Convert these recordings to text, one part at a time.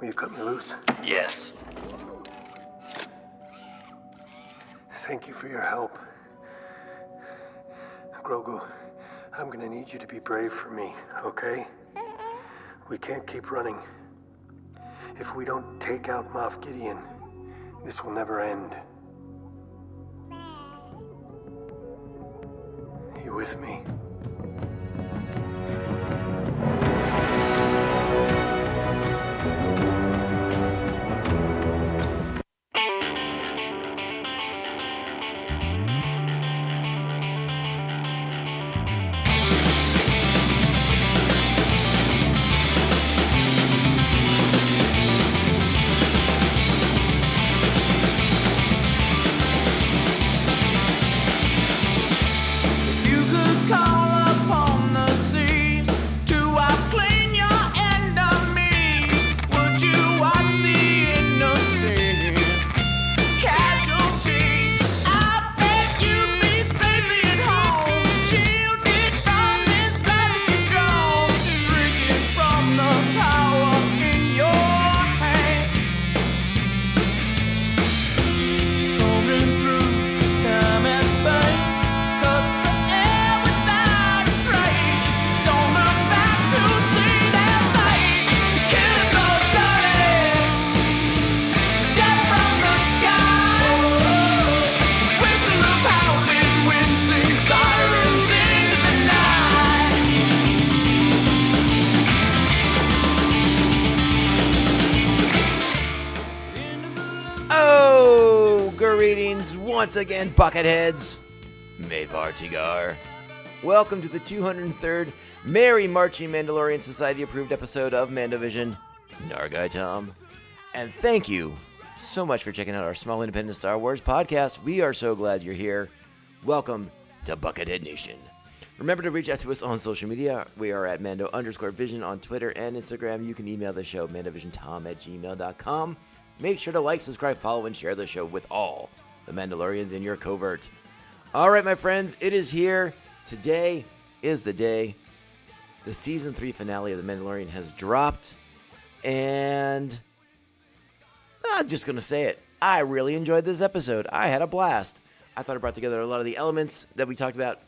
Will you cut me loose? Yes. Thank you for your help. Grogu, I'm gonna need you to be brave for me, okay? We can't keep running. If we don't take out Moff Gideon, this will never end. You with me? Once again, Bucketheads, Mayvar Tigar. Welcome to the 203rd Merry Marching Mandalorian Society approved episode of Mandovision. Nargai Tom. And thank you so much for checking out our small independent Star Wars podcast. We are so glad you're here. Welcome to Buckethead Nation. Remember to reach out to us on social media. We are at Mando_Vision on Twitter and Instagram. You can email the show, mandovisiontom@gmail.com. Make sure to like, subscribe, follow, and share the show with all the Mandalorians in your covert. All right, my friends, it is here. Today is the day. The season 3 finale of The Mandalorian has dropped, and I'm just going to say it. I really enjoyed this episode. I had a blast. I thought it brought together a lot of the elements that we talked about,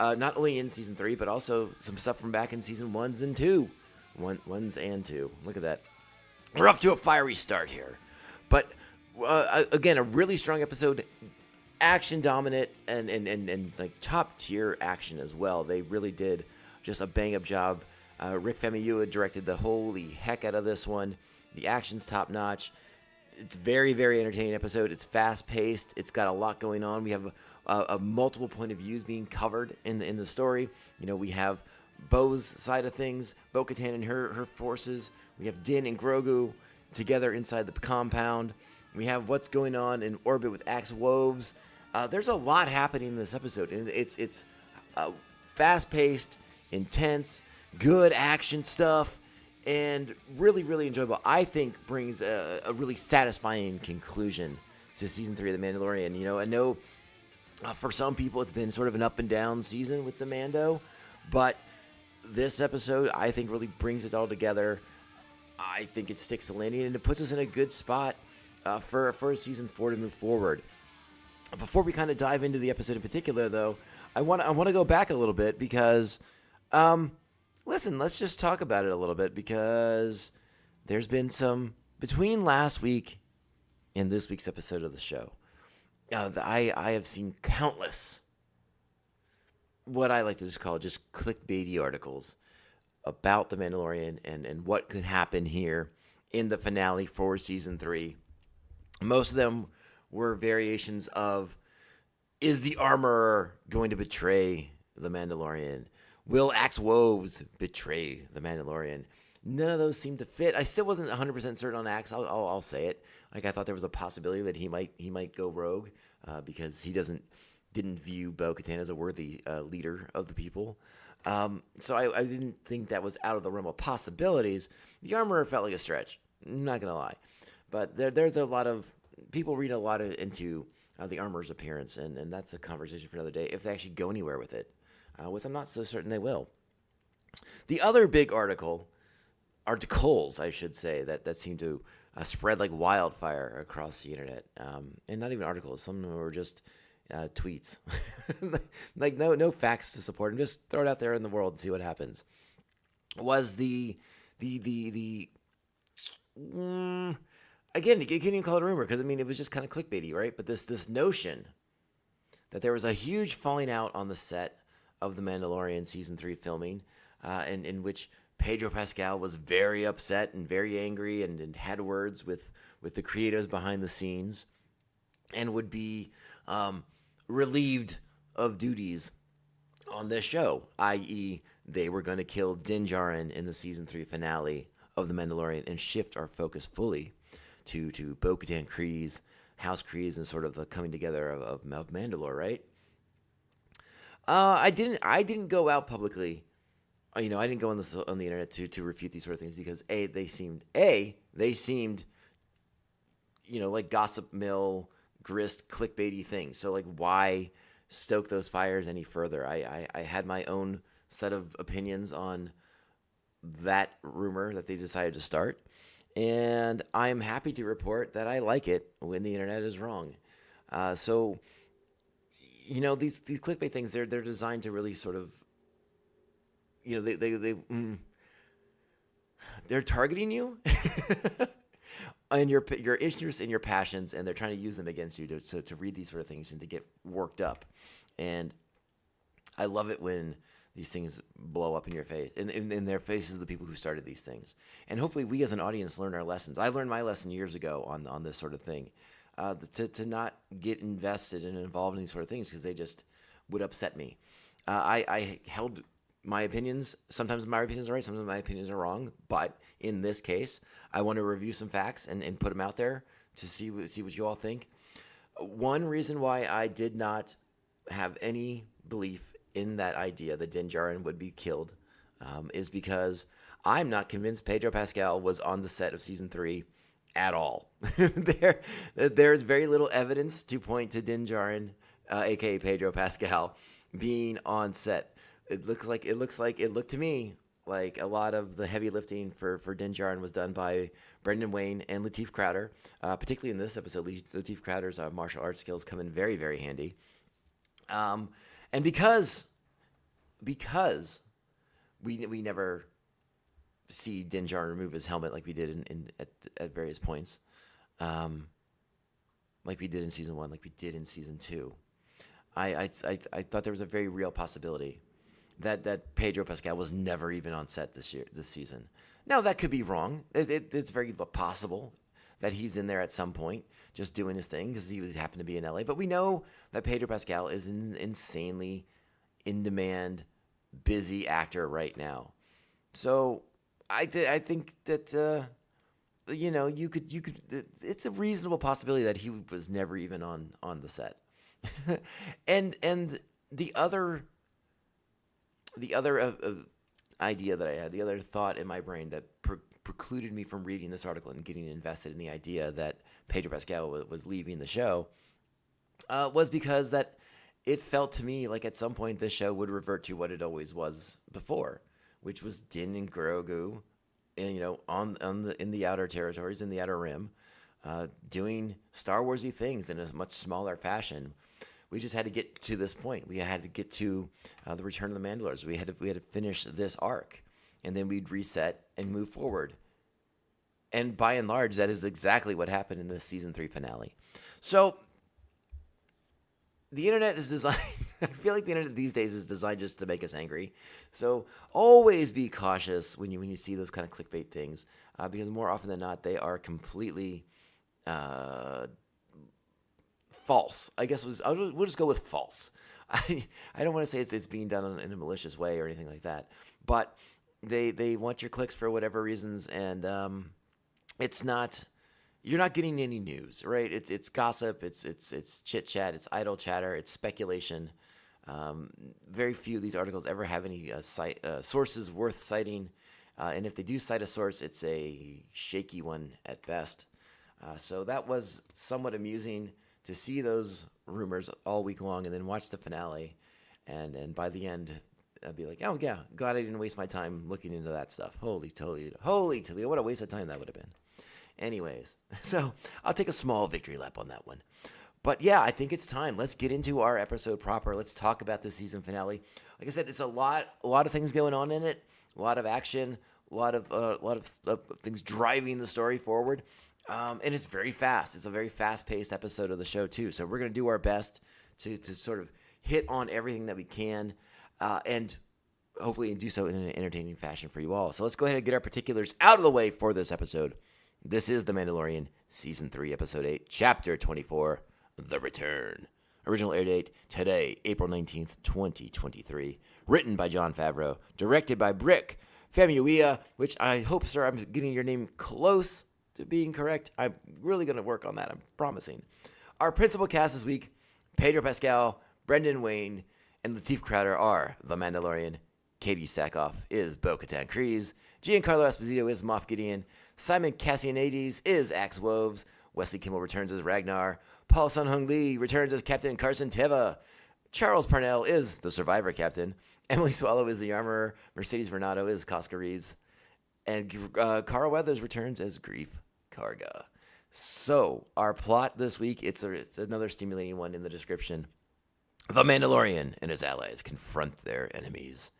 not only in season 3, but also some stuff from back in season 1s and 2. Ones and 2. Look at that. We're off to a fiery start here. But again, a really strong episode, action dominant, and like top tier action as well. They really did just a bang up job. Rick Famuyiwa directed the holy heck out of this one. The action's top notch. It's very, very entertaining episode. It's fast paced. It's got a lot going on. We have a multiple point of views being covered in the story. You know, we have Bo's side of things, Bo-Katan and her forces. We have Din and Grogu together inside the compound. We have what's going on in orbit with Axe Woves. There's a lot happening in this episode. And it's fast-paced, intense, good action stuff, and really, really enjoyable. I think brings a really satisfying conclusion to Season 3 of The Mandalorian. You know, I know for some people it's been sort of an up-and-down season with the Mando, but this episode, I think, really brings it all together. I think it sticks the landing, and it puts us in a good spot for Season 4 to move forward. Before we kind of dive into the episode in particular, though, I want to go back a little bit because, listen, let's just talk about it a little bit because there's been some, between last week and this week's episode of the show, I have seen countless, what I like to just call just clickbaity articles about The Mandalorian and what could happen here in the finale for Season 3. Most of them were variations of, is the Armorer going to betray the Mandalorian? Will Axe Woves betray the Mandalorian? None of those seemed to fit. I still wasn't 100% certain on Axe. I'll say it. Like, I thought there was a possibility that he might go rogue because he didn't view Bo-Katan as a worthy leader of the people. So I didn't think that was out of the realm of possibilities. The Armorer felt like a stretch. I'm not going to lie. But there's a lot of people read a lot into the Armorer's appearance, and that's a conversation for another day if they actually go anywhere with it, which I'm not so certain they will. The other big article articles, I should say, that seem to spread like wildfire across the internet, and not even articles. Some of them were just tweets, like no facts to support them. Just throw it out there in the world and see what happens. Was the again, you can't even call it a rumor because I mean it was just kind of clickbaity, right? But this notion that there was a huge falling out on the set of The Mandalorian season 3 filming, and in which Pedro Pascal was very upset and very angry and had words with the creators behind the scenes, and would be relieved of duties on this show, i.e., they were going to kill Din Djarin in the season 3 finale of The Mandalorian and shift our focus fully to Bo-Katan Kryze, House Kryze, and sort of the coming together of Mandalore, right? I didn't go out publicly. I didn't go on the internet to refute these sort of things because they seemed like gossip mill, grist, clickbaity things. So like, why stoke those fires any further? I had my own set of opinions on that rumor that they decided to start, and I'm happy to report that I like it when the internet is wrong. So these clickbait things, they're designed to really sort of, they're targeting you and your interests and your passions, and they're trying to use them against you to read these sort of things and to get worked up. And I love it when these things blow up in your face, in their faces of the people who started these things. And hopefully we as an audience learn our lessons. I learned my lesson years ago on this sort of thing, to not get invested and involved in these sort of things because they just would upset me. I held my opinions. Sometimes my opinions are right, sometimes my opinions are wrong. But in this case, I want to review some facts and put them out there to see what you all think. One reason why I did not have any belief in that idea that Din Djarin would be killed is because I'm not convinced Pedro Pascal was on the set of season 3 at all. There's very little evidence to point to Din Djarin, aka Pedro Pascal, being on set. It looked to me like a lot of the heavy lifting for Din Djarin was done by Brendan Wayne and Lateef Crowder. Particularly in this episode, Lateef Crowder's martial arts skills come in very, very handy. And because we never see Din Djarin remove his helmet like we did at various points, like we did in season 1, like we did in season 2, I thought there was a very real possibility that Pedro Pascal was never even on set this season. Now that could be wrong. It's very possible that he's in there at some point just doing his thing because he happened to be in LA. But we know that Pedro Pascal is an insanely in-demand, busy actor right now. So I think that you could it's a reasonable possibility that he was never even on the set. and the other idea that I had, the other thought in my brain that precluded me from reading this article and getting invested in the idea that Pedro Pascal was leaving the show was because that it felt to me like at some point this show would revert to what it always was before, which was Din and Grogu, and in the outer territories, in the outer rim, doing Star Warsy things in a much smaller fashion. We just had to get to this point. We had to get to the Return of the Mandalorians. We had to finish this arc, and then we'd reset and move forward. And by and large, that is exactly what happened in this season 3 finale. So the internet is designed. I feel like the internet these days is designed just to make us angry. So always be cautious when you see those kind of clickbait things, because more often than not, they are completely false. I guess we'll just go with false. I don't want to say it's being done in a malicious way or anything like that, but they want your clicks for whatever reasons, and it's not. You're not getting any news, right? It's gossip, it's chit chat, it's idle chatter, it's speculation. Very few of these articles ever have any sources worth citing, and if they do cite a source, it's a shaky one at best. So that was somewhat amusing to see those rumors all week long, and then watch the finale, and by the end, I'd be like, oh yeah, glad I didn't waste my time looking into that stuff. Holy Toledo, what a waste of time that would have been. Anyways, so I'll take a small victory lap on that one. But yeah, I think it's time. Let's get into our episode proper. Let's talk about the season finale. Like I said, it's a lot of things going on in it, a lot of action, a lot of things driving the story forward, and it's very fast. It's a very fast-paced episode of the show too. So we're gonna do our best to sort of hit on everything that we can, and hopefully do so in an entertaining fashion for you all. So let's go ahead and get our particulars out of the way for this episode. This is The Mandalorian, Season 3, Episode 8, Chapter 24, The Return. Original air date today, April 19th, 2023. Written by Jon Favreau. Directed by Brick Famuyiwa, which I hope, sir, I'm getting your name close to being correct. I'm really going to work on that, I'm promising. Our principal cast this week, Pedro Pascal, Brendan Wayne, and Lateef Crowder are The Mandalorian. Katie Sackhoff is Bo-Katan Kryze. Giancarlo Esposito is Moff Gideon. Simon Cassianides is Axe Woves. Wesley Kimmel returns as Ragnar. Paul Sun-Hung Lee returns as Captain Carson Teva. Charles Parnell is the Survivor Captain. Emily Swallow is the Armorer. Mercedes Vernado is Casca Reeves. And Carl Weathers returns as Grief Karga. So, our plot this week, it's another stimulating one in the description. The Mandalorian and his allies confront their enemies.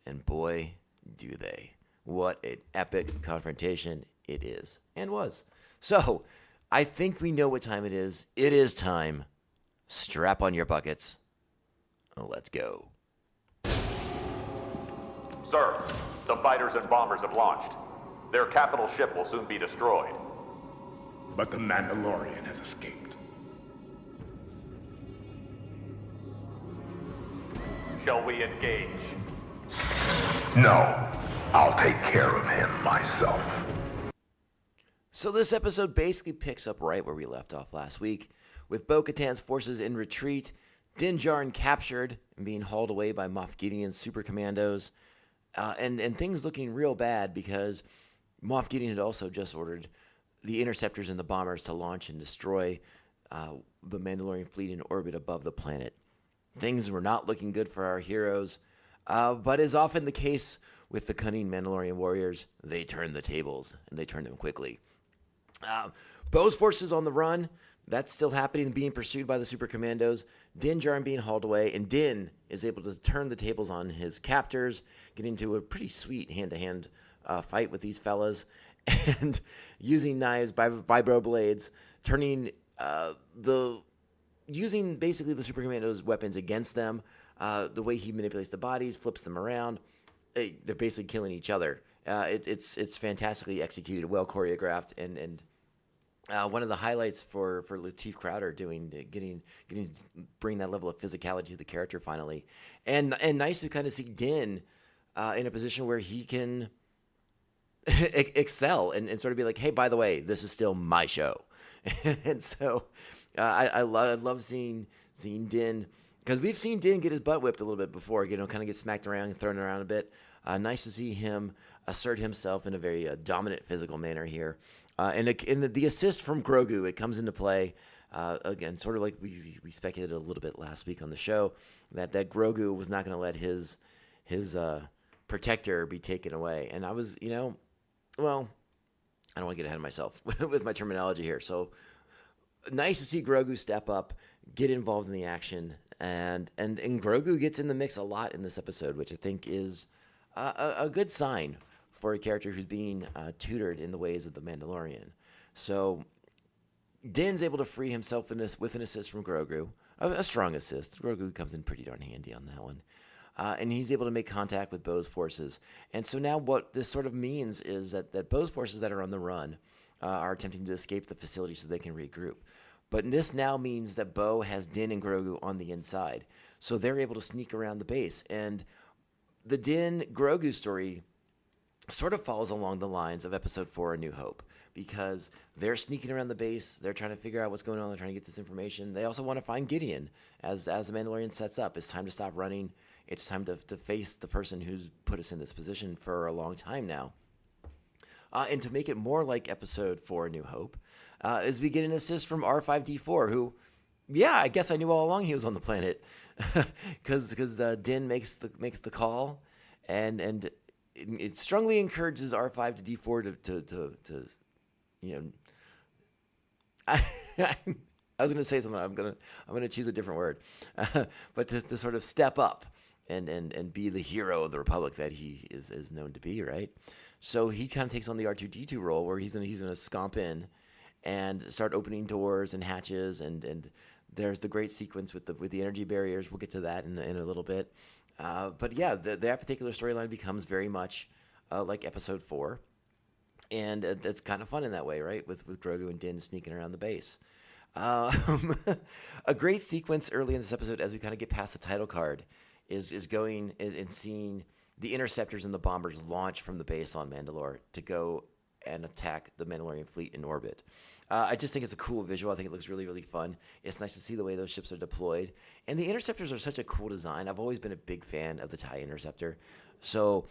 And boy, do they. What an epic confrontation it is and was. So, I think we know what time it is. It is time. Strap on your buckets. Let's go. Sir, the fighters and bombers have launched. Their capital ship will soon be destroyed. But the Mandalorian has escaped. Shall we engage? No, I'll take care of him myself. So this episode basically picks up right where we left off last week, with Bo-Katan's forces in retreat, Din Djarin captured and being hauled away by Moff Gideon's super commandos, and things looking real bad because Moff Gideon had also just ordered the interceptors and the bombers to launch and destroy the Mandalorian fleet in orbit above the planet. Things were not looking good for our heroes, but as often the case with the cunning Mandalorian warriors, they turned the tables, and they turned them quickly. Bo's forces on the run, that's still happening, being pursued by the super commandos. Din Djarin being hauled away, and Din is able to turn the tables on his captors, get into a pretty sweet hand-to-hand fight with these fellas, and using knives, vibro blades, using basically the super commandos' weapons against them. The way he manipulates the bodies, flips them around, they're basically killing each other. It's fantastically executed, well choreographed, and one of the highlights for Lateef Crowder bring that level of physicality to the character finally, and nice to kind of see Din in a position where he can excel and sort of be like, hey, by the way, this is still my show. And so I love seeing Din, because we've seen Din get his butt whipped a little bit before, kind of get smacked around and thrown around a bit. Nice to see him assert himself in a very dominant physical manner here. And the assist from Grogu, it comes into play. Again, sort of like we speculated a little bit last week on the show, that Grogu was not going to let his protector be taken away. And I was, well, I don't want to get ahead of myself with my terminology here. So nice to see Grogu step up, get involved in the action, and Grogu gets in the mix a lot in this episode, which I think is a good sign for a character who's being tutored in the ways of the Mandalorian. So Din's able to free himself with an assist from Grogu, a strong assist. Grogu comes in pretty darn handy on that one. And he's able to make contact with Bo's forces. And so now what this sort of means is that Bo's forces that are on the run are attempting to escape the facility so they can regroup. But this now means that Bo has Din and Grogu on the inside. So they're able to sneak around the base. And the Din-Grogu story sort of falls along the lines of Episode 4, A New Hope, because they're sneaking around the base. They're trying to figure out what's going on. They're trying to get this information. They also want to find Gideon as the Mandalorian sets up. It's time to stop running. It's time to face the person who's put us in this position for a long time now. And to make it more like Episode 4, A New Hope, is we get an assist from R5-D4, who Yeah, I guess I knew all along he was on the planet, because Din makes the call, and it strongly encourages R5 to D4 to you know. I was gonna say something. I'm gonna choose a different word, but to sort of step up and be the hero of the Republic that he is known to be, right? So he kind of takes on the R2D2 role, where he's gonna scomp in and start opening doors and hatches, and there's the great sequence with the energy barriers. We'll get to that in a little bit. But yeah, that particular storyline becomes very much like Episode 4. And it's kind of fun in that way, right? With Grogu and Din sneaking around the base. Um, a great sequence early in this episode, as we kind of get past the title card, is going and seeing the interceptors and the bombers launch from the base on Mandalore to go and attack the Mandalorian fleet in orbit. I just think it's a cool visual. I think it looks really, really fun. It's nice to see the way those ships are deployed. And the interceptors are such a cool design. I've always been a big fan of the TIE Interceptor. So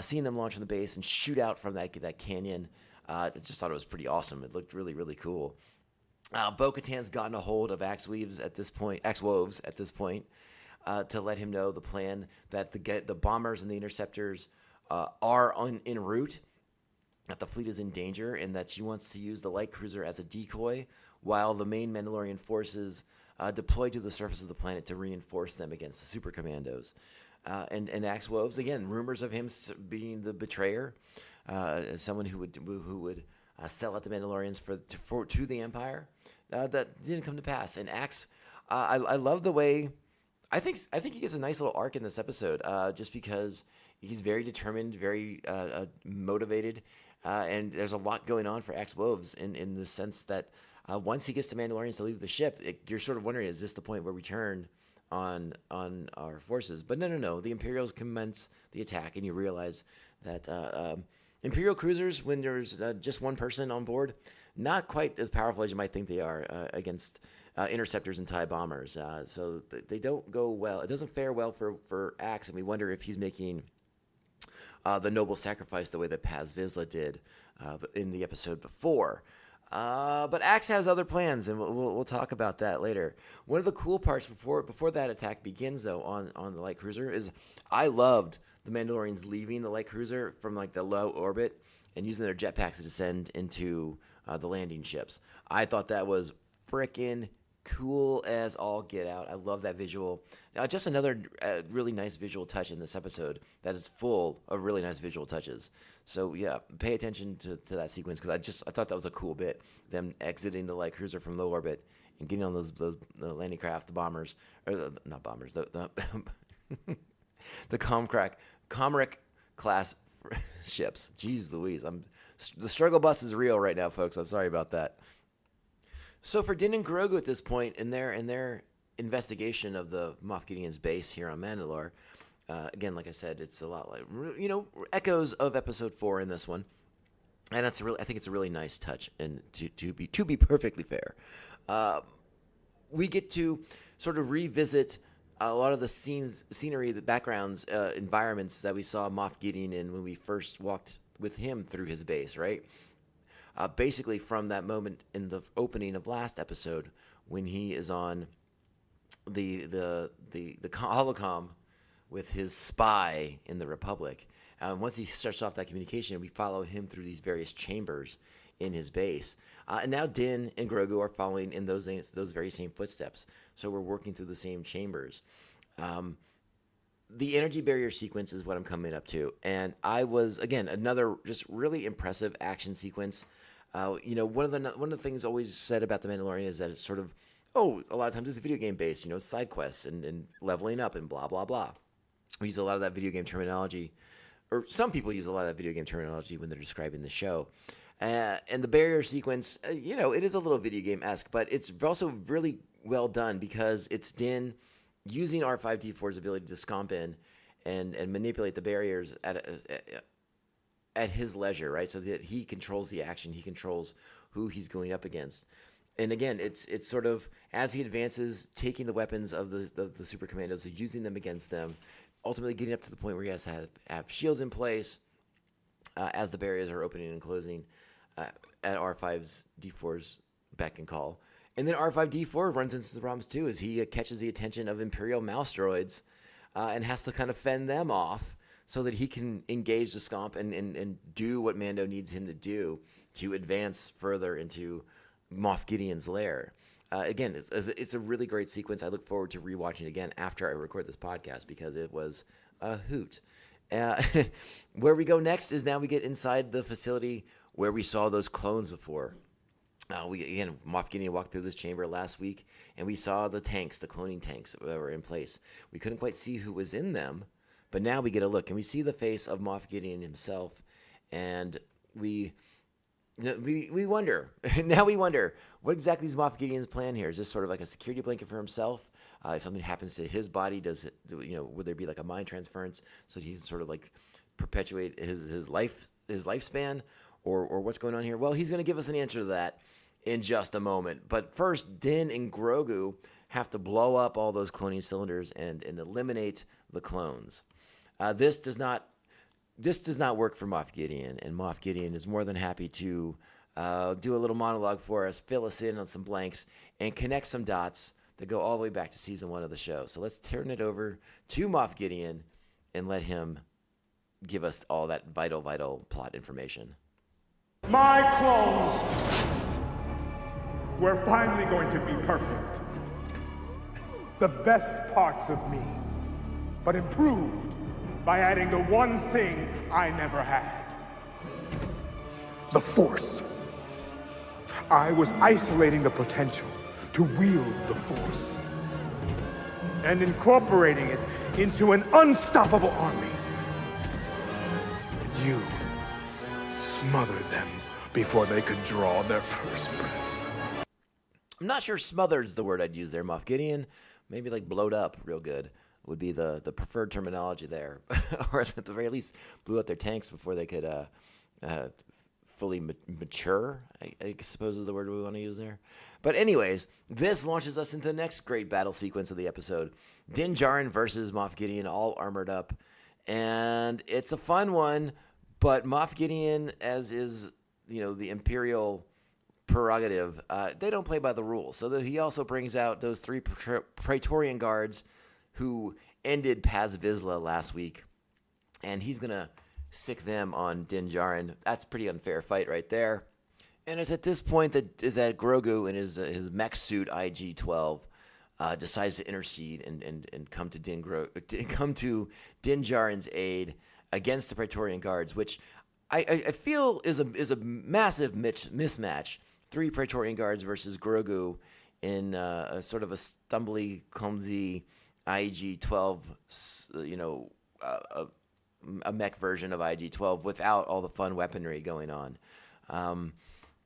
seeing them launch from the base and shoot out from that canyon, I just thought it was pretty awesome. It looked really, really cool. Bo-Katan's gotten a hold of Axe Woves at this point, to let him know the plan that the bombers and the interceptors are en route, that the fleet is in danger, and that she wants to use the light cruiser as a decoy while the main Mandalorian forces deploy to the surface of the planet to reinforce them against the super commandos. And Axe Woves, again, rumors of him being the betrayer, someone who would sell out the Mandalorians to the Empire. That didn't come to pass. And Axe, I love the way. I think he gets a nice little arc in this episode, just because he's very determined, very motivated, and there's a lot going on for Axe Woves in the sense that once he gets the Mandalorians to leave the ship, you're sort of wondering, is this the point where we turn on our forces? But no. The Imperials commence the attack, and you realize that Imperial cruisers, when there's just one person on board, not quite as powerful as you might think they are against interceptors and TIE bombers. So they don't go well. It doesn't fare well for Axe, and we wonder if he's making the noble sacrifice the way that Paz Vizsla did in the episode before. But Axe has other plans, and we'll talk about that later. One of the cool parts before that attack begins, though, on the light cruiser, is I loved the Mandalorians leaving the light cruiser from like the low orbit and using their jetpacks to descend into the landing ships. I thought that was frickin' cool as all get out. I love that visual. Just another really nice visual touch in this episode that is full of really nice visual touches. So yeah, pay attention to that sequence, because I thought that was a cool bit. Them exiting the light cruiser from low orbit and getting on those the landing craft, the bombers, or not bombers, the the Comric class ships. Jeez Louise, the struggle bus is real right now, folks. I'm sorry about that. So for Din and Grogu at this point in their investigation of the Moff Gideon's base here on Mandalore, again, like I said, it's a lot like echoes of Episode 4 in this one, and I think it's a really nice touch. And to be perfectly fair, we get to sort of revisit a lot of the scenery, the backgrounds, environments that we saw Moff Gideon in when we first walked with him through his base, right? Basically from that moment in the opening of last episode when he is on the holocom with his spy in the Republic. Once he starts off that communication, we follow him through these various chambers in his base. And now Din and Grogu are following in those very same footsteps. So we're working through the same chambers. The energy barrier sequence is what I'm coming up to. And I was, again, another just really impressive action sequence. One of the things always said about The Mandalorian is that it's sort of, a lot of times it's video game based, side quests and leveling up and blah, blah, blah. We use a lot of that video game terminology, or some people use a lot of that video game terminology when they're describing the show. And the barrier sequence, it is a little video game-esque, but it's also really well done because it's Din using R5-D4's ability to scomp in and manipulate the barriers at his leisure, right? So that he controls the action, he controls who he's going up against. And again, it's sort of as he advances, taking the weapons of the super commandos, using them against them, ultimately getting up to the point where he has to have shields in place as the barriers are opening and closing at R5's D4's beck and call. And then R5-D4 runs into some problems too, as he catches the attention of Imperial mouse droids and has to kind of fend them off so that he can engage the Scomp and do what Mando needs him to do to advance further into Moff Gideon's lair. Again, it's a really great sequence. I look forward to rewatching it again after I record this podcast because it was a hoot. Where we go next is now we get inside the facility where we saw those clones before. Moff Gideon walked through this chamber last week, and we saw the tanks, the cloning tanks that were in place. We couldn't quite see who was in them, but now we get a look, and we see the face of Moff Gideon himself, and we wonder. Now we wonder, what exactly is Moff Gideon's plan here? Is this sort of like a security blanket for himself? If something happens to his body, would there be like a mind transference so he can sort of like perpetuate his lifespan? Or what's going on here? Well, he's going to give us an answer to that in just a moment. But first, Din and Grogu have to blow up all those cloning cylinders and eliminate the clones. This does not work for Moff Gideon, and Moff Gideon is more than happy to do a little monologue for us, fill us in on some blanks, and connect some dots that go all the way back to season 1 of the show. So let's turn it over to Moff Gideon and let him give us all that vital plot information. My clones were finally going to be perfect. The best parts of me, but improved by adding the one thing I never had. The Force. I was isolating the potential to wield the Force and incorporating it into an unstoppable army. And you smothered them before they could draw their first breath. I'm not sure smothered's the word I'd use there, Moff Gideon. Maybe like blowed up real good would be the preferred terminology there. Or at the very least, blew out their tanks before they could fully mature, I suppose is the word we want to use there. But anyways, this launches us into the next great battle sequence of the episode. Din Djarin versus Moff Gideon, all armored up. And it's a fun one. But Moff Gideon, as is, the Imperial prerogative, they don't play by the rules. So he also brings out those 3 Praetorian guards who ended Paz Vizsla last week. And he's going to sick them on Din Djarin. That's a pretty unfair fight right there. And it's at this point that Grogu in his mech suit IG-12 decides to intercede and come to Din Djarin's aid against the Praetorian Guards, which I feel is a massive mismatch. 3 Praetorian Guards versus Grogu in a sort of a stumbly, clumsy IG-12, a mech version of IG-12 without all the fun weaponry going on.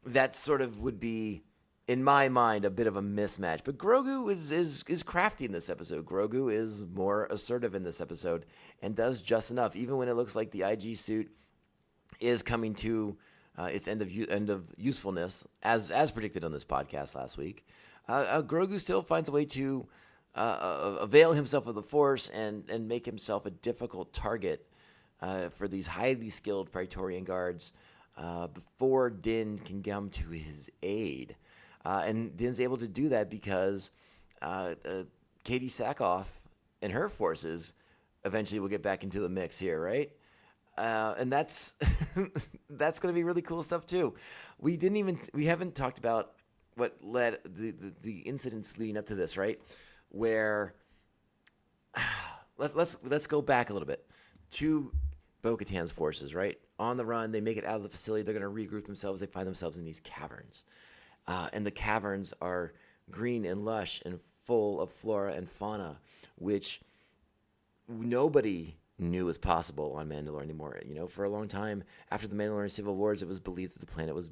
That sort of would be, in my mind, a bit of a mismatch. But Grogu is crafty in this episode. Grogu is more assertive in this episode and does just enough, even when it looks like the IG suit is coming to its end of usefulness, as predicted on this podcast last week. Grogu still finds a way to avail himself of the Force and make himself a difficult target for these highly skilled Praetorian Guards before Din can come to his aid. And Din's able to do that because Katie Sackhoff and her forces eventually will get back into the mix here, right? And that's that's going to be really cool stuff too. We haven't talked about what led the incidents leading up to this, right? Where let's go back a little bit to Bo-Katan's forces, right? On the run, they make it out of the facility. They're going to regroup themselves. They find themselves in these caverns. And the caverns are green and lush and full of flora and fauna, which nobody knew was possible on Mandalore anymore. For a long time, after the Mandalorian Civil Wars, it was believed that the planet was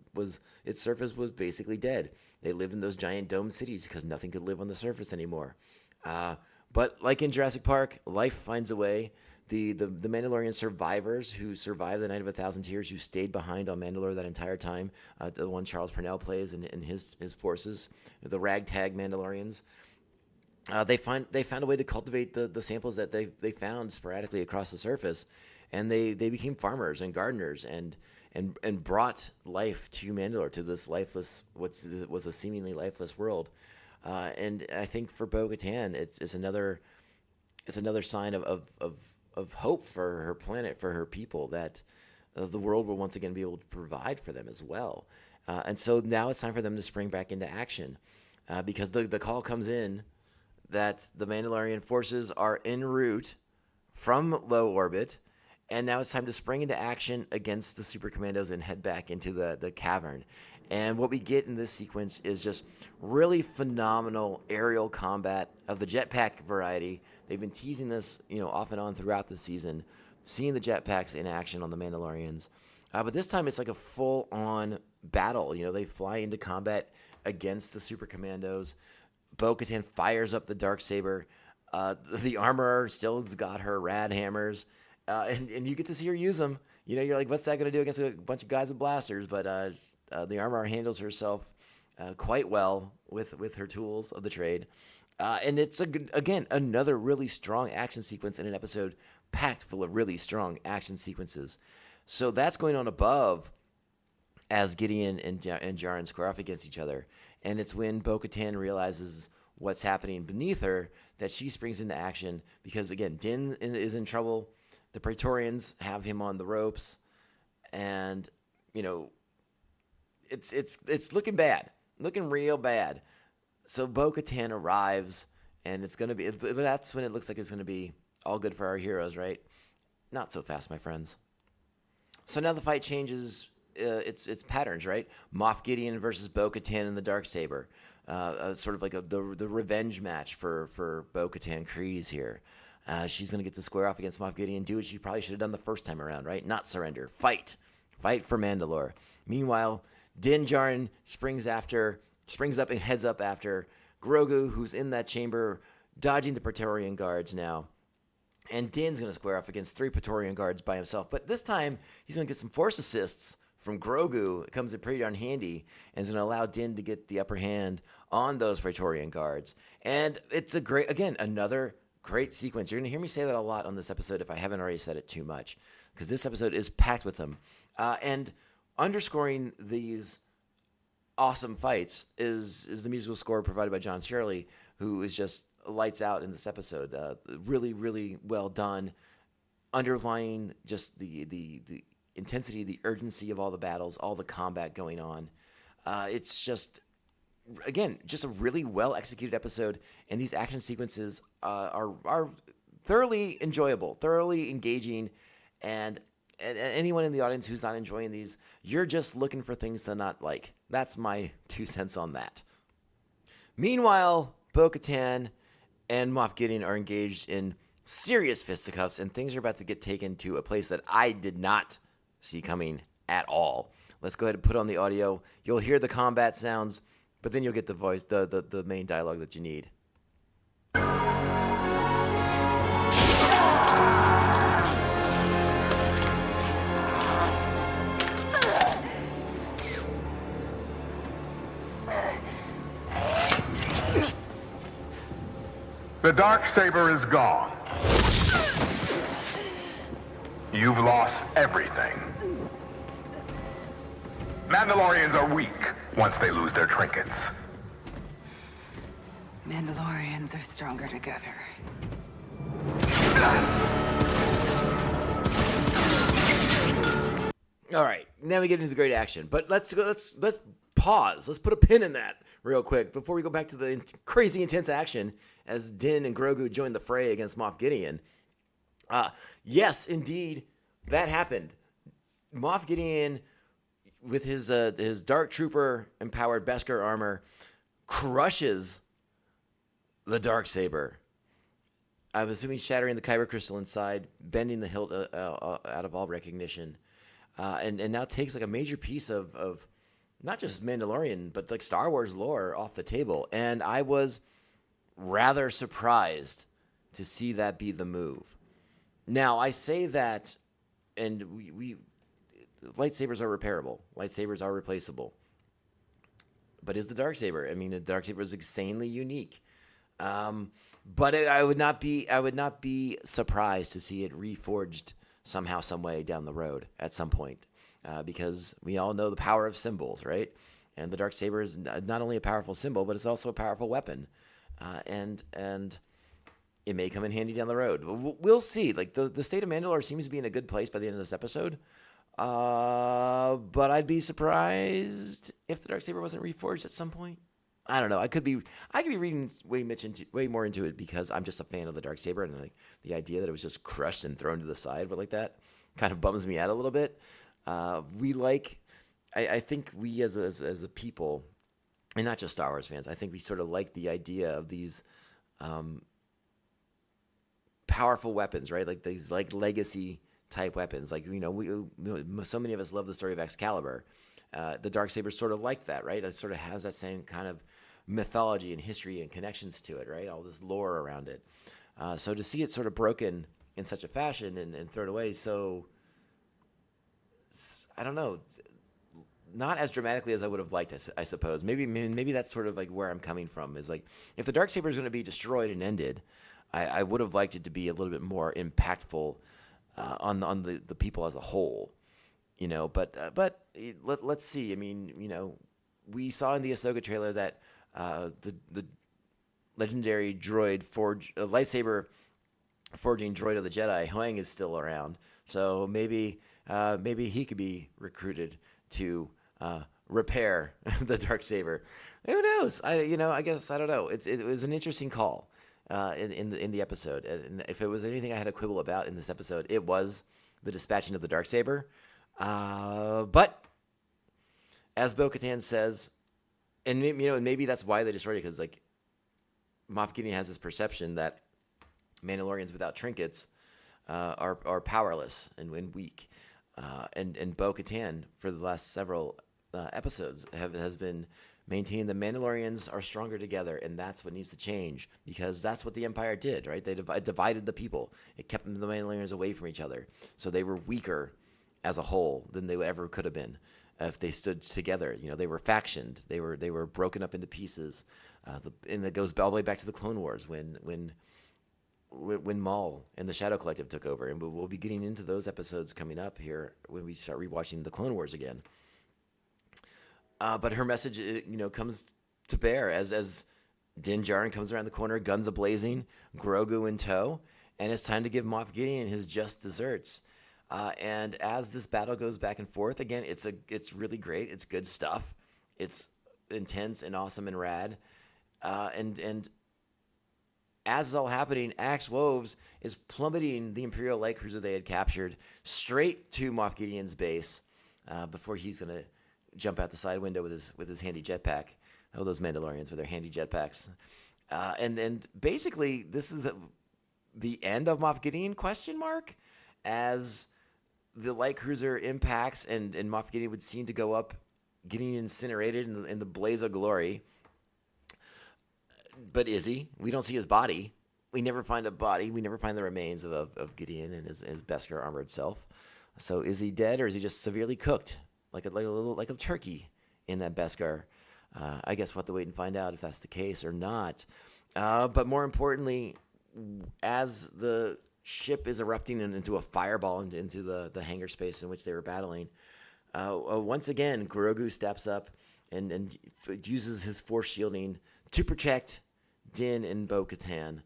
its surface was basically dead. They lived in those giant dome cities because nothing could live on the surface anymore. But like in Jurassic Park, life finds a way. The Mandalorian survivors who survived the Night of 1,000 Tears, who stayed behind on Mandalore that entire time, the one Charles Purnell plays and his forces, the ragtag Mandalorians, they found a way to cultivate the samples that they found sporadically across the surface, and they became farmers and gardeners and and brought life to Mandalore, to this lifeless, what was a seemingly lifeless world. And I think for Bo-Katan, it's another sign of hope for her planet, for her people, that the world will once again be able to provide for them as well. And so now it's time for them to spring back into action, because the call comes in that the Mandalorian forces are en route from low orbit, and now it's time to spring into action against the Super Commandos and head back into the cavern. And what we get in this sequence is just really phenomenal aerial combat of the jetpack variety. They've been teasing this, off and on throughout the season, seeing the jetpacks in action on the Mandalorians. But this time it's like a full-on battle. They fly into combat against the Super Commandos. Bo-Katan fires up the Darksaber. The armorer still's got her rad hammers. And you get to see her use them. You're like, what's that going to do against a bunch of guys with blasters? But the armorer handles herself quite well with her tools of the trade. And it's, again, another really strong action sequence in an episode packed full of really strong action sequences. So that's going on above as Gideon and Djarin square off against each other. And it's when Bo-Katan realizes what's happening beneath her that she springs into action because, again, Din is in trouble. The Praetorians have him on the ropes. And, it's looking bad, looking real bad. So Bo-Katan arrives, and it's going to be, that's when it looks like it's going to be all good for our heroes, right? Not so fast, my friends. So now the fight changes its patterns, right? Moff Gideon versus Bo-Katan and the Darksaber. Sort of like the revenge match for Bo-Katan Kryze here. She's going to get to square off against Moff Gideon, do what she probably should have done the first time around, right? Not surrender. Fight for Mandalore. Meanwhile, Din Djarin springs up and heads up after Grogu, who's in that chamber, dodging the Praetorian guards now. And Din's going to square off against 3 Praetorian guards by himself. But this time, he's going to get some force assists from Grogu. It comes in pretty darn handy, and is going to allow Din to get the upper hand on those Praetorian guards. And it's another great sequence. You're going to hear me say that a lot on this episode if I haven't already said it too much, because this episode is packed with them. And underscoring these awesome fights is the musical score provided by John Shirley, who is just lights out in this episode. Really, really well done, underlying just the intensity, the urgency of all the battles, all the combat going on. It's just, again, just a really well executed episode, and these action sequences are thoroughly enjoyable, thoroughly engaging, and anyone in the audience who's not enjoying these, you're just looking for things to not like. That's my 2 cents on that. Meanwhile, Bo-Katan and Moff Gideon are engaged in serious fisticuffs, and things are about to get taken to a place that I did not see coming at all. Let's go ahead and put on the audio. You'll hear the combat sounds, but then you'll get the voice, the main dialogue that you need. The Darksaber is gone. You've lost everything. Mandalorians are weak once they lose their trinkets. Mandalorians are stronger together. All right, now we get into the great action. But let's pause. Let's put a pin in that real quick before we go back to the crazy intense action as Din and Grogu join the fray against Moff Gideon. Yes, indeed, that happened. Moff Gideon, with his Dark Trooper empowered Beskar armor, crushes the Darksaber. I'm assuming shattering the Kyber crystal inside, bending the hilt out of all recognition, and now takes like a major piece of not just Mandalorian, but like Star Wars lore off the table. And I was rather surprised to see that be the move. Now, I say that, and we lightsabers are repairable. Lightsabers are replaceable. But is the Darksaber? I mean, the Darksaber is insanely unique. But I would not be surprised to see it reforged somehow, some way down the road at some point. because we all know the power of symbols, right? And the Darksaber is not only a powerful symbol, but it's also a powerful weapon. And it may come in handy down the road. We'll see. Like the state of Mandalore seems to be in a good place by the end of this episode. But I'd be surprised if the Darksaber wasn't reforged at some point. I don't know. I could be reading way more into it because I'm just a fan of the Darksaber, and like the idea that it was just crushed and thrown to the side, but like that kind of bums me out a little bit. I think we as a people, and not just Star Wars fans, I think we sort of like the idea of these powerful weapons, right? Like these like legacy type weapons. Like, so many of us love the story of Excalibur. The Darksaber is sort of like that, right? It sort of has that same kind of mythology and history and connections to it, right? All this lore around it. So to see it sort of broken in such a fashion and thrown away, so I don't know, not as dramatically as I would have liked, I suppose. Maybe that's sort of like where I'm coming from. Is like, if the Darksaber is going to be destroyed and ended, I would have liked it to be a little bit more impactful on the people as a whole. But let's see. I mean, we saw in the Ahsoka trailer that the legendary droid lightsaber forging droid of the Jedi, Huang, is still around. So maybe he could be recruited to repair the Darksaber. Who knows? I guess I don't know. It was an interesting call in the episode, and if it was anything I had a quibble about in this episode, it was the dispatching of the Darksaber. But as Bo-Katan says, and maybe that's why they destroyed it, because like Moff Gideon has this perception that Mandalorians without trinkets are powerless and weak, and Bo-Katan for the last several episodes has been maintaining the Mandalorians are stronger together, and that's what needs to change, because that's what the Empire did, right? They divided the people. It kept the Mandalorians away from each other, so they were weaker as a whole than they ever could have been if they stood together. They were factioned. They were broken up into pieces, and it goes all the way back to the Clone Wars when Maul and the Shadow Collective took over, and we'll be getting into those episodes coming up here when we start rewatching the Clone Wars again. But her message, comes to bear as Din Djarin comes around the corner, guns a-blazing, Grogu in tow, and it's time to give Moff Gideon his just desserts. And as this battle goes back and forth, again, it's really great. It's good stuff. It's intense and awesome and rad. And as it's all happening, Axe Woves is plummeting the Imperial light cruiser they had captured straight to Moff Gideon's base before he's going to jump out the side window with his handy jetpack. Oh, those Mandalorians with their handy jetpacks. And basically, this is the end of Moff Gideon, ? As the light cruiser impacts and Moff Gideon would seem to go up, getting incinerated in the blaze of glory. But is he? We don't see his body. We never find a body. We never find the remains of Gideon and his Beskar armored self. So is he dead, or is he just severely cooked, like a turkey in that Beskar? I guess we'll have to wait and find out if that's the case or not. But more importantly, as the ship is erupting into a fireball into the hangar space in which they were battling, once again, Grogu steps up and uses his force shielding to protect Din and Bo-Katan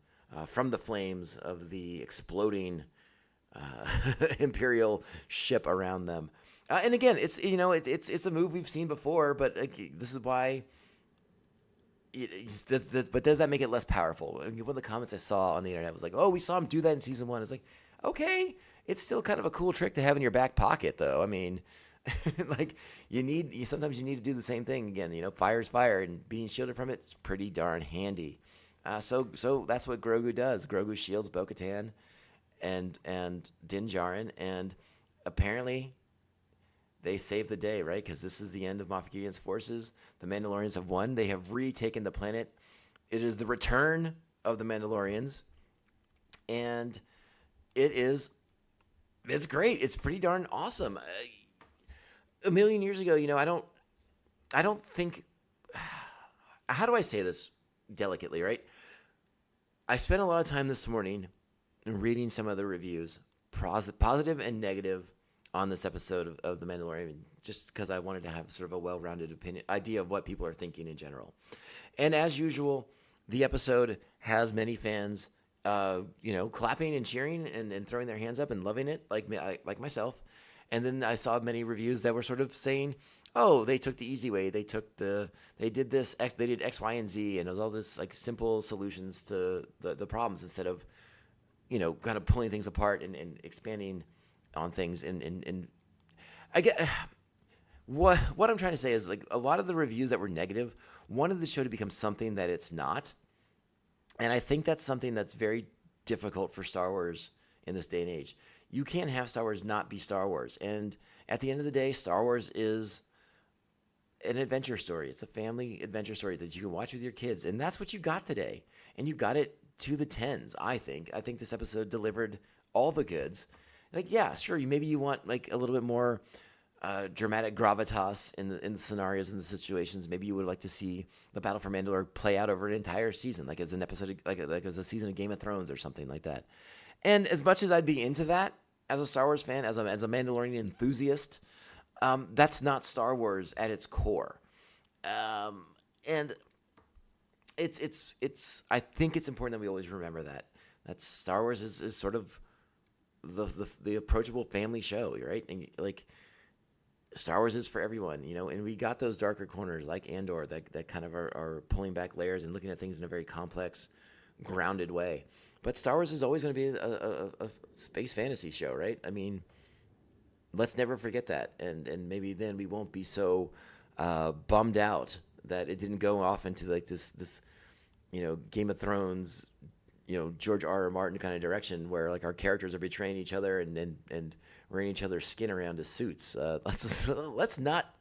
from the flames of the exploding Imperial ship around them. And again, it's a move we've seen before, but this is why. But does that make it less powerful? One of the comments I saw on the internet was like, "Oh, we saw him do that in season 1." It's like, okay, it's still kind of a cool trick to have in your back pocket, though. I mean, like sometimes you need to do the same thing again. Fire's fire, and being shielded from it's pretty darn handy. So that's what Grogu does. Grogu shields Bo-Katan and Din Djarin, and apparently they save the day, right? Because this is the end of Moff Gideon's forces. The Mandalorians have won. They have retaken the planet. It is the return of the Mandalorians, and it's great. It's pretty darn awesome. A million years ago, I don't think. How do I say this delicately, right? I spent a lot of time this morning reading some of the reviews, positive and negative, on this episode of The Mandalorian, just because I wanted to have sort of a well-rounded idea of what people are thinking in general. And as usual, the episode has many fans, clapping and cheering and throwing their hands up and loving it, like myself. And then I saw many reviews that were sort of saying, "Oh, they took the easy way. They did X, Y, and Z, and it was all this like simple solutions to the problems instead of, kind of pulling things apart and expanding on things." And I get what I'm trying to say is, like, a lot of the reviews that were negative wanted the show to become something that it's not. And I think that's something that's very difficult for Star Wars in this day and age. You can't have Star Wars not be Star Wars. And at the end of the day, Star Wars is an adventure story. It's a family adventure story that you can watch with your kids. And that's what you got today. And you got it to the tens, I think. I think this episode delivered all the goods. Like, yeah, sure, maybe you want like a little bit more dramatic gravitas in the scenarios and the situations. Maybe you would like to see the Battle for Mandalore play out over an entire season, like as an episode, like as a season of Game of Thrones or something like that. And as much as I'd be into that as a Star Wars fan, as a Mandalorian enthusiast, that's not Star Wars at its core. And it's I think it's important that we always remember that Star Wars is sort of the approachable family show, right? And like, Star Wars is for everyone, and we got those darker corners like Andor that kind of are pulling back layers and looking at things in a very complex, grounded way. But Star Wars is always going to be a space fantasy show, right? I mean, let's never forget that. And maybe then we won't be so bummed out that it didn't go off into like this Game of Thrones, George R.R. Martin kind of direction where like our characters are betraying each other and wearing each other's skin around as suits. Let's not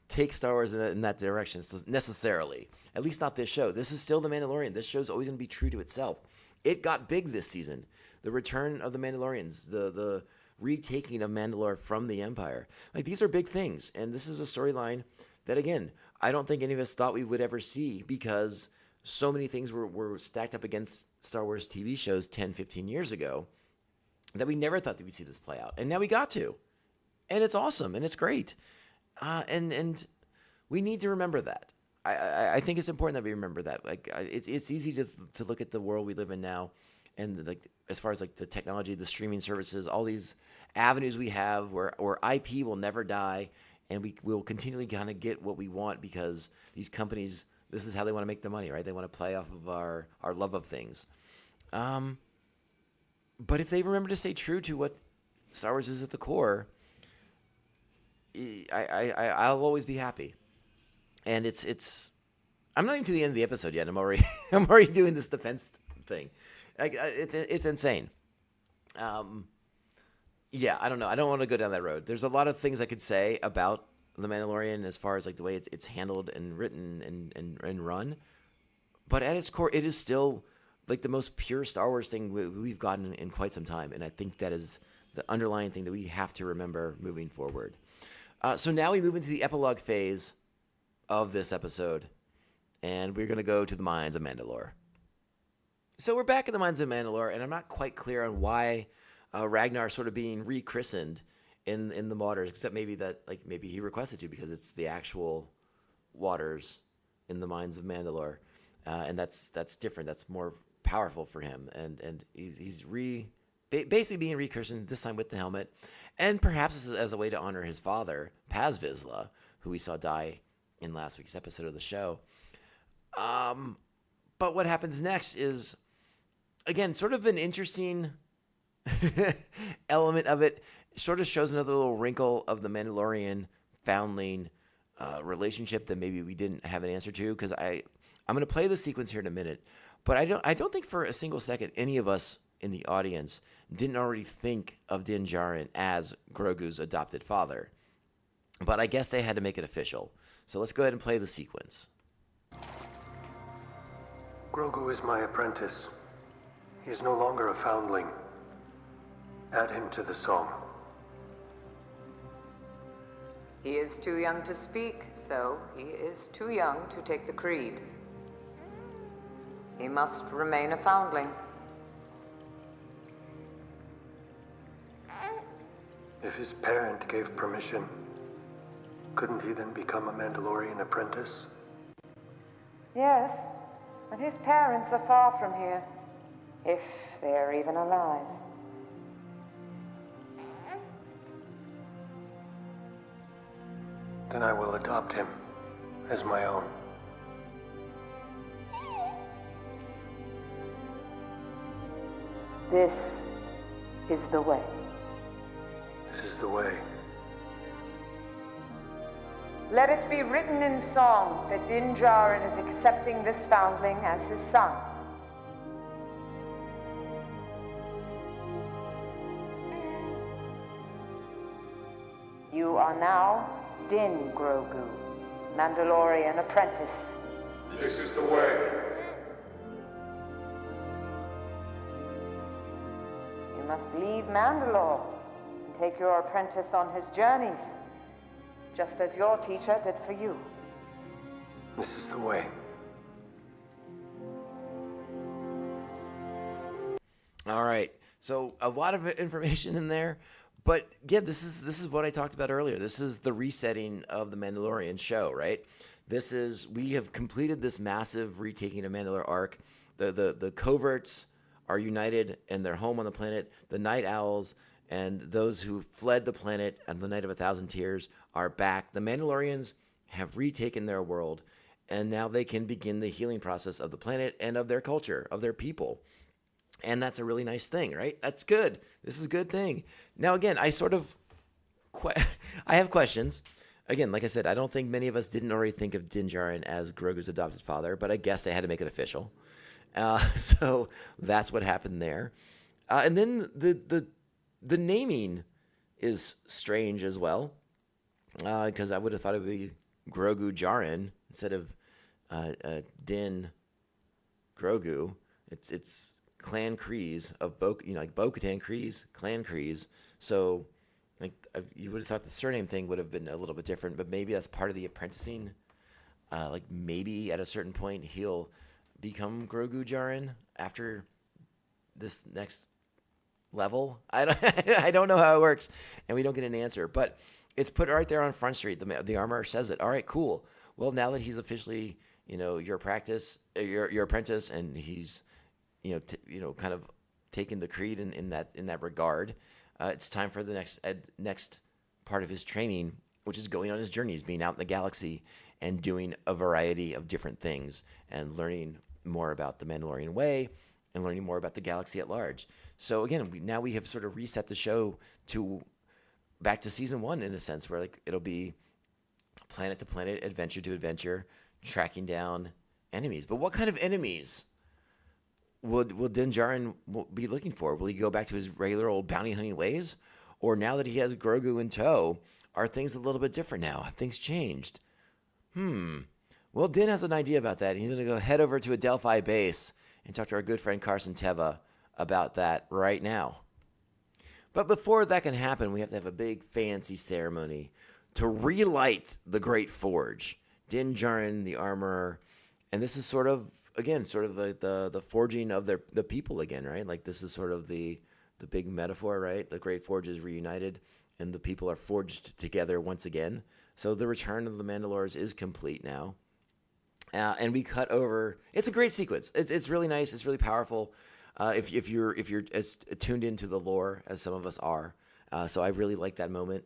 take Star Wars in that direction necessarily. At least not this show. This is still The Mandalorian. This show's always going to be true to itself. It got big this season. The return of the Mandalorians, the retaking of Mandalore from the Empire. Like, these are big things. And this is a storyline that, again, I don't think any of us thought we would ever see, because so many things were stacked up against Star Wars TV shows 10, 15 years ago that we never thought that we'd see this play out. And now we got to. And it's awesome, and it's great. And we need to remember that. I think it's important that we remember that. Like, it's easy to look at the world we live in now, and like as far as like the technology, the streaming services, all these avenues we have where IP will never die, and we will continually kind of get what we want because these companies, this is how they want to make the money, right? They want to play off of our love of things. But if they remember to stay true to what Star Wars is at the core, I'll always be happy. And it's I'm not even to the end of the episode yet. I'm already doing this defense thing. It's insane. Yeah, I don't know. I don't want to go down that road. There's a lot of things I could say about The Mandalorian as far as like the way it's handled and written and run. But at its core, it is still like the most pure Star Wars thing we've gotten in quite some time. And I think that is the underlying thing that we have to remember moving forward. So now we move into the epilogue phase of this episode, and we're going to go to the Mines of Mandalore. So we're back in the Mines of Mandalore, and I'm not quite clear on why Ragnar sort of being rechristened in the waters, except maybe maybe he requested to, because it's the actual waters in the Mines of Mandalore, and that's different. That's more powerful for him, and he's basically being rechristened, this time with the helmet, and perhaps as a way to honor his father, Paz Vizsla, who we saw die in last week's episode of the show. But what happens next is, again, sort of an interesting element of it. Sort of shows another little wrinkle of the Mandalorian foundling relationship that maybe we didn't have an answer to. Because I'm going to play the sequence here in a minute, but I don't think for a single second any of us in the audience didn't already think of Din Djarin as Grogu's adopted father. But I guess they had to make it official. So let's go ahead and play the sequence. Grogu is my apprentice. He is no longer a foundling. Add him to the song. He is too young to speak, so he is too young to take the creed. He must remain a foundling. If his parent gave permission, couldn't he then become a Mandalorian apprentice? Yes, but his parents are far from here. If they're even alive. Then I will adopt him as my own. This is the way. This is the way. Let it be written in song that Din Djarin is accepting this foundling as his son. You are now Din Grogu, Mandalorian apprentice. This is the way. You must leave Mandalore and take your apprentice on his journeys, just as your teacher did for you. This is the way. All right. So a lot of information in there, but yeah, this is what I talked about earlier. This is the resetting of the Mandalorian show, right? We have completed this massive retaking of Mandalore arc. The coverts are united and they're home on the planet. The Night Owls and those who fled the planet on the Night of 1,000 Tears are back. The Mandalorians have retaken their world, and now they can begin the healing process of the planet and of their culture, of their people. And that's a really nice thing, right? That's good. This is a good thing. Now, again, I have questions. Again, like I said, I don't think many of us didn't already think of Din Djarin as Grogu's adopted father, but I guess they had to make it official. So that's what happened there. And then the naming is strange as well, because I would have thought it would be Grogu Djarin instead of Din Grogu. It's Clan Kryze of like Bo-Katan Kryze, Clan Kryze. So, like, you would have thought the surname thing would have been a little bit different, but maybe that's part of the apprenticing. Like, maybe at a certain point he'll become Grogu Djarin after this next level. I don't know how it works, and we don't get an answer. But it's put right there on Front Street. The armor says it. All right, cool. Well, now that he's officially, your apprentice, and he's kind of taking the creed in that regard. It's time for the next part of his training, which is going on his journeys, being out in the galaxy and doing a variety of different things and learning more about the Mandalorian way and learning more about the galaxy at large. So again, we have sort of reset the show back to season 1 in a sense, where like it'll be planet to planet, adventure to adventure, tracking down enemies. But what kind of enemies will Din Djarin be looking for? Will he go back to his regular old bounty hunting ways? Or now that he has Grogu in tow, are things a little bit different now? Have things changed? Well, Din has an idea about that. He's going to go head over to a Delphi base and talk to our good friend Carson Teva about that right now. But before that can happen, we have to have a big fancy ceremony to relight the Great Forge. Din Djarin, the armorer, and this is sort of the forging of the people again, right? Like this is sort of the big metaphor, right? The Great Forge is reunited, and the people are forged together once again. So the return of the Mandalores is complete now, and we cut over. It's a great sequence. It's really nice. It's really powerful. If you're as tuned into the lore as some of us are, so I really like that moment.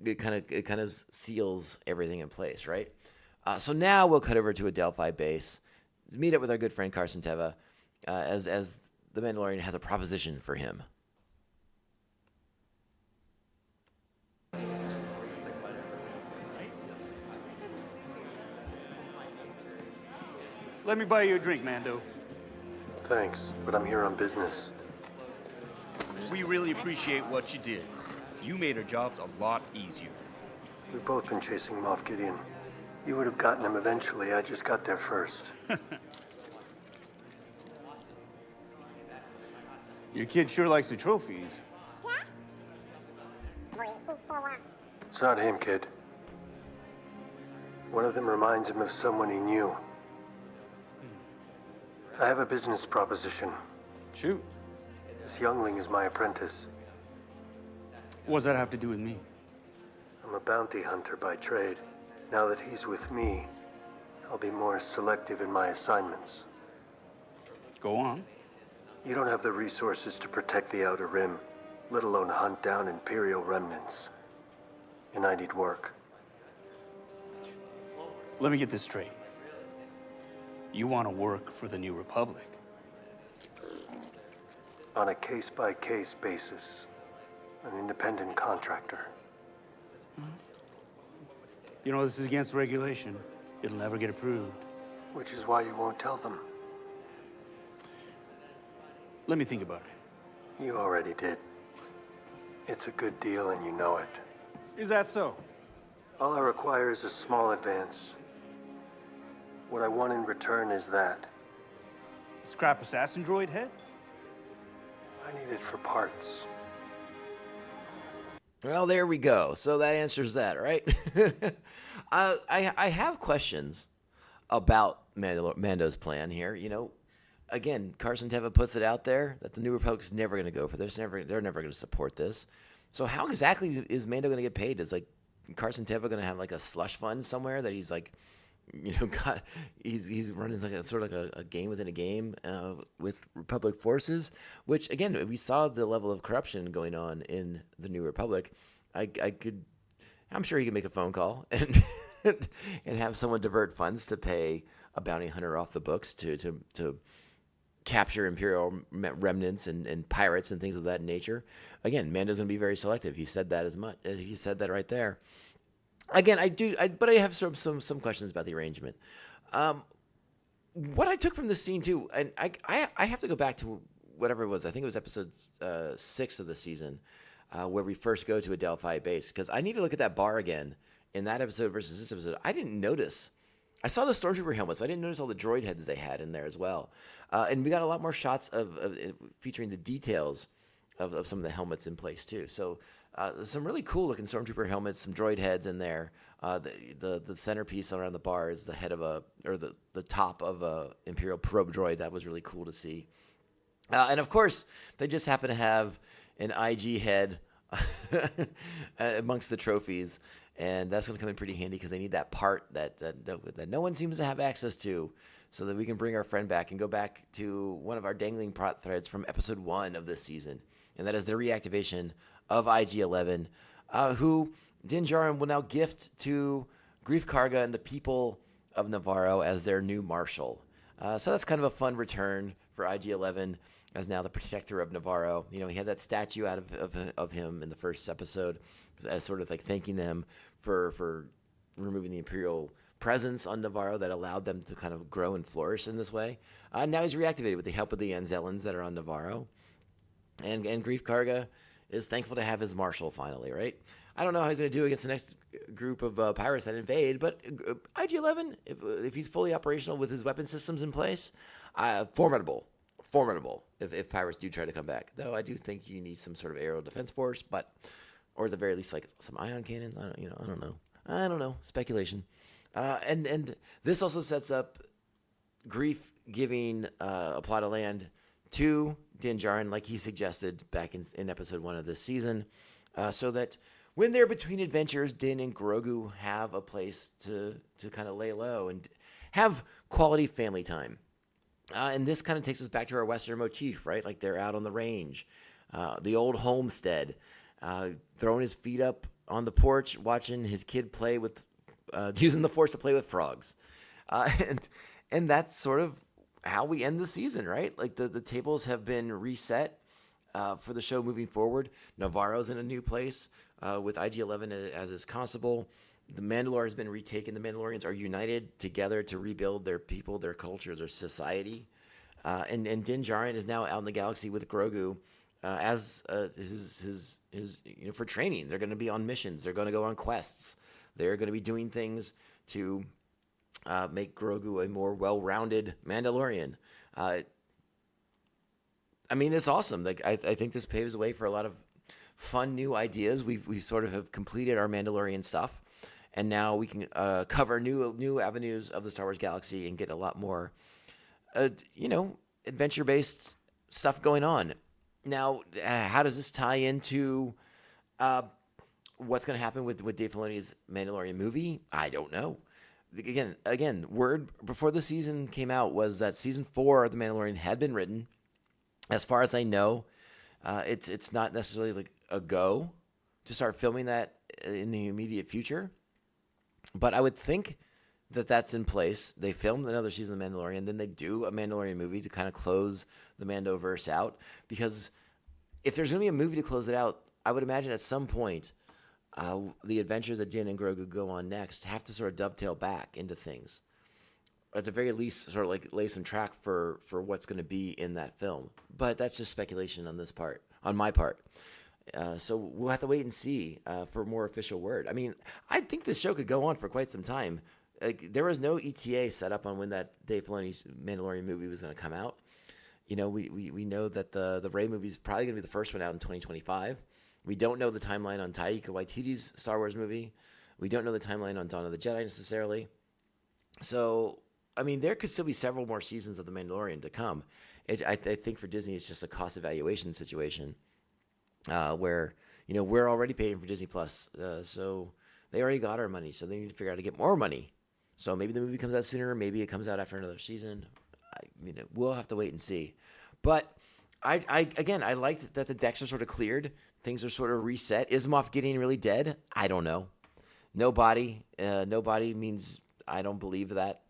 It kind of seals everything in place, right? So now we'll cut over to a Delphi base. Meet up with our good friend Carson Teva, as the Mandalorian has a proposition for him. Let me buy you a drink, Mando. Thanks, but I'm here on business. We really appreciate what you did. You made our jobs a lot easier. We've both been chasing Moff Gideon. You would have gotten him eventually. I just got there first. Your kid sure likes the trophies. It's not him, kid. One of them reminds him of someone he knew. I have a business proposition. Shoot. This youngling is my apprentice. What does that have to do with me? I'm a bounty hunter by trade. Now that he's with me, I'll be more selective in my assignments. Go on. You don't have the resources to protect the Outer Rim, let alone hunt down Imperial remnants. And I need work. Let me get this straight. You want to work for the New Republic? On a case-by-case basis. An independent contractor. You know, this is against regulation. It'll never get approved. Which is why you won't tell them. Let me think about it. You already did. It's a good deal and you know it. Is that so? All I require is a small advance. What I want in return is that. A scrap assassin droid head? I need it for parts. Well, there we go. So that answers that, right? I have questions about Mando's plan here. You know, again, Carson Teva puts it out there that the New Republic's never going to go for this. They're never going to support this. So how exactly is Mando going to get paid? Is like Carson Teva going to have like a slush fund somewhere that he's like, you know, he's running like a sort of like a game within a game with Republic forces, which again, we saw the level of corruption going on in the New Republic. I'm sure he could make a phone call and and have someone divert funds to pay a bounty hunter off the books to capture Imperial remnants and pirates and things of that nature. Again, Mando's going to be very selective. He said that as much. He said that right there. Again, but I have some questions about the arrangement. What I took from this scene too, and I have to go back to whatever it was. I think it was episode 6 of the season, where we first go to a Delphi base, because I need to look at that bar again in that episode versus this episode. I didn't notice. I saw the Stormtrooper helmets. I didn't notice all the droid heads they had in there as well. And we got a lot more shots of featuring the details of some of the helmets in place too. So some really cool looking Stormtrooper helmets, some droid heads in there. The centerpiece around the bar is the head of the top of a Imperial probe droid. That was really cool to see. And of course, they just happen to have an IG head amongst the trophies. And that's going to come in pretty handy because they need that part that no one seems to have access to, so that we can bring our friend back and go back to one of our dangling plot threads from episode 1 of this season. And that is the reactivation of IG-11, who Din Djarin will now gift to Greef Karga and the people of Navarro as their new marshal. So that's kind of a fun return for IG-11 as now the protector of Navarro. You know, he had that statue out of him in the first episode as sort of like thanking them for removing the Imperial presence on Navarro that allowed them to kind of grow and flourish in this way. Now he's reactivated with the help of the Anzellans that are on Navarro. And Greef Karga is thankful to have his marshal finally, right? I don't know how he's going to do against the next group of pirates that invade, but IG-11, if he's fully operational with his weapon systems in place, formidable if pirates do try to come back. Though I do think you need some sort of aerial defense force, or at the very least like some ion cannons. I don't know. Speculation. And this also sets up Greef giving a plot of land to Din Djarin, like he suggested back in episode 1 of this season, so that when they're between adventures, Din and Grogu have a place to kind of lay low and have quality family time. And this kind of takes us back to our Western motif, right? Like they're out on the range, the old homestead, throwing his feet up on the porch, watching his kid play with, using the Force to play with frogs. And that's sort of how we end the season, right? Like the tables have been reset for the show moving forward. Navarro's in a new place with IG-11 as his constable. The Mandalore has been retaken. The Mandalorians are united together to rebuild their people, their culture, their society. And Din Djarin is now out in the galaxy with Grogu as his for training. They're going to be on missions. They're going to go on quests. They're going to be doing things to make Grogu a more well-rounded Mandalorian. I mean, it's awesome. Like I think this paves the way for a lot of fun new ideas. We sort of have completed our Mandalorian stuff, and now we can cover new avenues of the Star Wars galaxy and get a lot more, adventure-based stuff going on. Now, how does this tie into What's going to happen with Dave Filoni's Mandalorian movie? I don't know. Again, word before the season came out was that season 4 of The Mandalorian had been written. As far as I know, it's not necessarily like a go to start filming that in the immediate future. But I would think that that's in place. They filmed another season of The Mandalorian, then they do a Mandalorian movie to kind of close the Mandoverse out. Because if there's going to be a movie to close it out, I would imagine at some point the adventures that Din and Grogu go on next have to sort of dovetail back into things. At the very least, sort of like lay some track for what's going to be in that film. But that's just speculation on my part. So we'll have to wait and see for more official word. I mean, I think this show could go on for quite some time. Like, there was no ETA set up on when that Dave Filoni's Mandalorian movie was going to come out. You know, we know that the Rey movie is probably going to be the first one out in 2025. We don't know the timeline on Taika Waititi's Star Wars movie. We don't know the timeline on Dawn of the Jedi necessarily. So, I mean, there could still be several more seasons of The Mandalorian to come. I think for Disney, it's just a cost evaluation situation where, you know, we're already paying for Disney Plus. So they already got our money. So they need to figure out how to get more money. So maybe the movie comes out sooner. Maybe it comes out after another season. We'll have to wait and see. But I liked that the decks are sort of cleared. Things are sort of reset. Is Moff Gideon really dead? I don't know. No body means I don't believe that.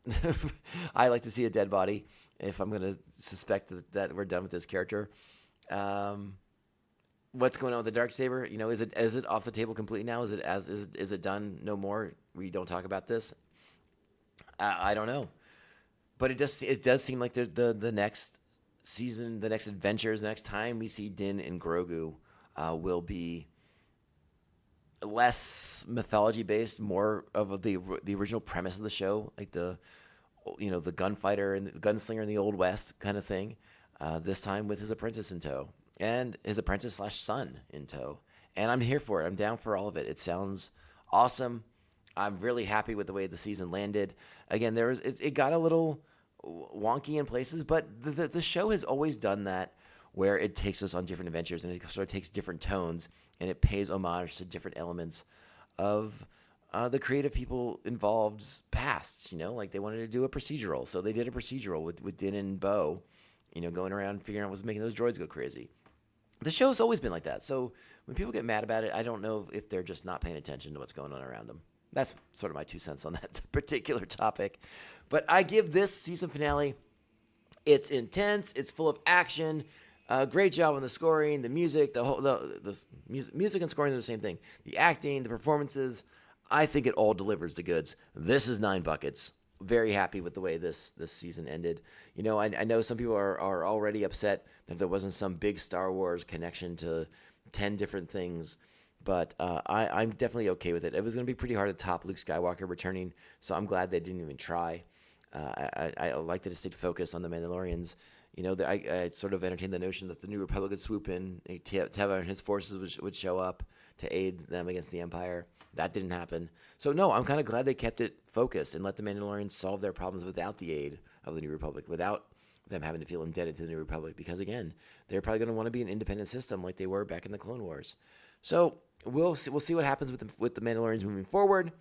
I like to see a dead body if I'm going to suspect that we're done with this character. What's going on with the Darksaber? You know, is it off the table completely now? Is it done? No more? We don't talk about this? I don't know. But it does seem like the next season, the next adventures, the next time we see Din and Grogu will be less mythology based, more of the original premise of the show, like the gunfighter and the gunslinger in the Old West kind of thing. This time with his apprentice in tow, and his apprentice/son in tow. And I'm here for it. I'm down for all of it. It sounds awesome. I'm really happy with the way the season landed. Again, it got a little wonky in places, but the show has always done that, where it takes us on different adventures and it sort of takes different tones and it pays homage to different elements of the creative people involved's past. You know, like they wanted to do a procedural, so they did a procedural with Din and Bo, you know, going around figuring out what's making those droids go crazy. The show's always been like that. So when people get mad about it, I don't know if they're just not paying attention to what's going on around them. That's sort of my 2 cents on that particular topic. But I give this season finale, it's intense, it's full of action, great job on the scoring, the music, the music and scoring are the same thing. The acting, the performances, I think it all delivers the goods. This is 9 buckets. Very happy with the way this season ended. You know, I know some people are already upset that there wasn't some big Star Wars connection to 10 different things. But I'm definitely okay with it. It was going to be pretty hard to top Luke Skywalker returning, so I'm glad they didn't even try. I like that it stayed focused on the Mandalorians. You know, I sort of entertained the notion that the New Republic would swoop in, Teva and his forces would show up to aid them against the Empire. That didn't happen. So, no, I'm kind of glad they kept it focused and let the Mandalorians solve their problems without the aid of the New Republic, without them having to feel indebted to the New Republic. Because, again, they're probably going to want to be an independent system like they were back in the Clone Wars. So we'll see what happens with the Mandalorians moving forward.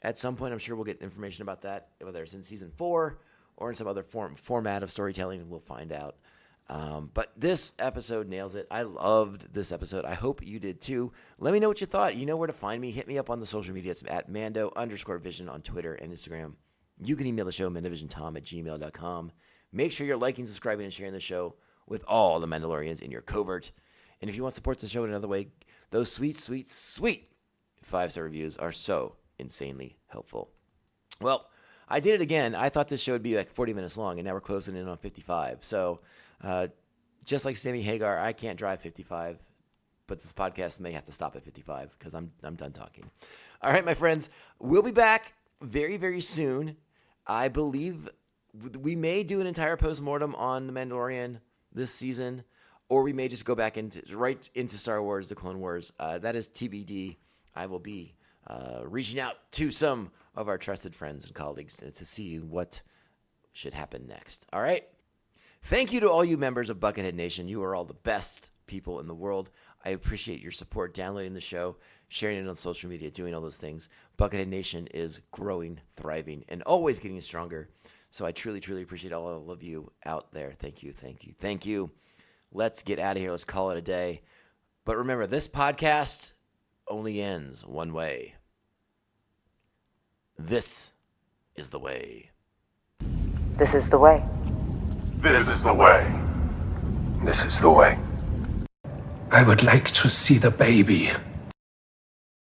At some point, I'm sure we'll get information about that, whether it's in season 4 or in some other format of storytelling. We'll find out. But this episode nails it. I loved this episode. I hope you did too. Let me know what you thought. You know where to find me. Hit me up on the social media. It's at Mando_Vision on Twitter and Instagram. You can email the show, mandovisiontom@gmail.com. Make sure you're liking, subscribing, and sharing the show with all the Mandalorians in your covert. And if you want to support the show in another way, those sweet, sweet, sweet 5-star reviews are so insanely helpful. Well, I did it again. I thought this show would be like 40 minutes long, and now we're closing in on 55. So just like Sammy Hagar, I can't drive 55, but this podcast may have to stop at 55 because I'm done talking. All right, my friends, we'll be back very, very soon. I believe we may do an entire postmortem on The Mandalorian this season, or we may just go back right into Star Wars, The Clone Wars. That is TBD. I will be reaching out to some of our trusted friends and colleagues to see what should happen next. All right? Thank you to all you members of Buckethead Nation. You are all the best people in the world. I appreciate your support, downloading the show, sharing it on social media, doing all those things. Buckethead Nation is growing, thriving, and always getting stronger. So I truly, truly appreciate all of you out there. Thank you, thank you, thank you. Let's get out of here. Let's call it a day. But remember, this podcast only ends one way. This is the way. This is the way. This is the way. This is the way. I would like to see the baby.